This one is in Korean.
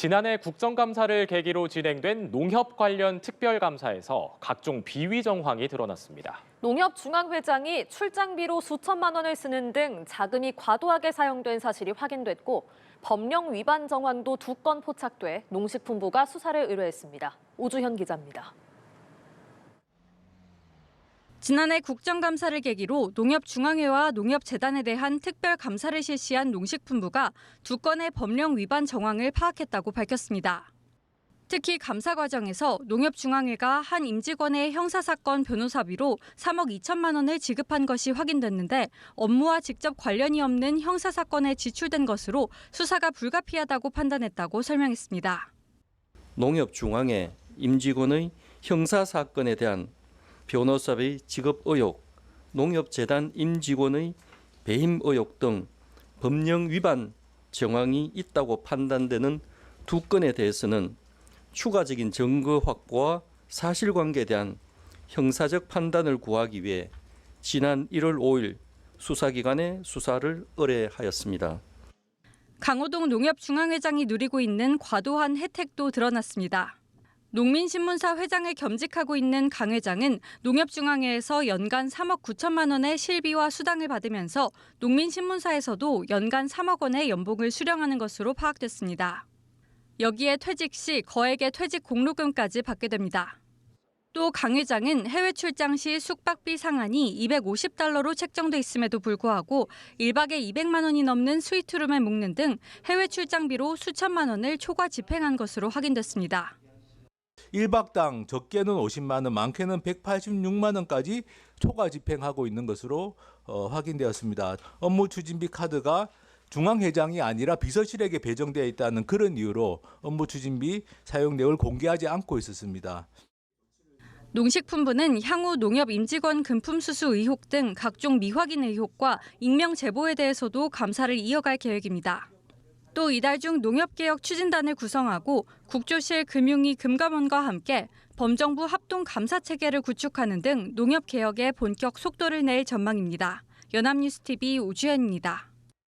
지난해 국정감사를 계기로 진행된 농협 관련 특별감사에서 각종 비위 정황이 드러났습니다. 농협중앙회장이 출장비로 수천만 원을 쓰는 등 자금이 과도하게 사용된 사실이 확인됐고 법령 위반 정황도 2건 포착돼 농식품부가 수사를 의뢰했습니다. 오주현 기자입니다. 지난해 국정감사를 계기로 농협중앙회와 농협재단에 대한 특별감사를 실시한 농식품부가 2건의 법령 위반 정황을 파악했다고 밝혔습니다. 특히 감사 과정에서 농협중앙회가 한 임직원의 형사사건 변호사비로 3억 2천만 원을 지급한 것이 확인됐는데 업무와 직접 관련이 없는 형사사건에 지출된 것으로 수사가 불가피하다고 판단했다고 설명했습니다. 농협중앙회 임직원의 형사사건에 대한 변호사비 지급 의혹, 농협재단 임직원의 배임 의혹 등 법령 위반 정황이 있다고 판단되는 2건에 대해서는 추가적인 증거 확보와 사실관계에 대한 형사적 판단을 구하기 위해 지난 1월 5일 수사기관에 수사를 의뢰하였습니다. 강호동 농협중앙회장이 누리고 있는 과도한 혜택도 드러났습니다. 농민신문사 회장을 겸직하고 있는 강 회장은 농협중앙회에서 연간 3억 9천만 원의 실비와 수당을 받으면서 농민신문사에서도 연간 3억 원의 연봉을 수령하는 것으로 파악됐습니다. 여기에 퇴직 시 거액의 퇴직 공로금까지 받게 됩니다. 또 강 회장은 해외 출장 시 숙박비 상한이 $250로 책정돼 있음에도 불구하고 1박에 200만 원이 넘는 스위트룸에 묵는 등 해외 출장비로 수천만 원을 초과 집행한 것으로 확인됐습니다. 1박당 적게는 50만 원, 많게는 186만 원까지 초과 집행하고 있는 것으로 확인되었습니다. 업무 추진비 카드가 중앙회장이 아니라 비서실에게 배정되어 있다는 그런 이유로 업무 추진비 사용 내역을 공개하지 않고 있었습니다. 농식품부는 향후 농협 임직원 금품 수수 의혹 등 각종 미확인 의혹과 익명 제보에 대해서도 감사를 이어갈 계획입니다. 또 이달 중 농협개혁 추진단을 구성하고 국조실 금융위 금감원과 함께 범정부 합동 감사 체계를 구축하는 등 농협개혁에 본격 속도를 낼 전망입니다. 연합뉴스TV 오주현입니다.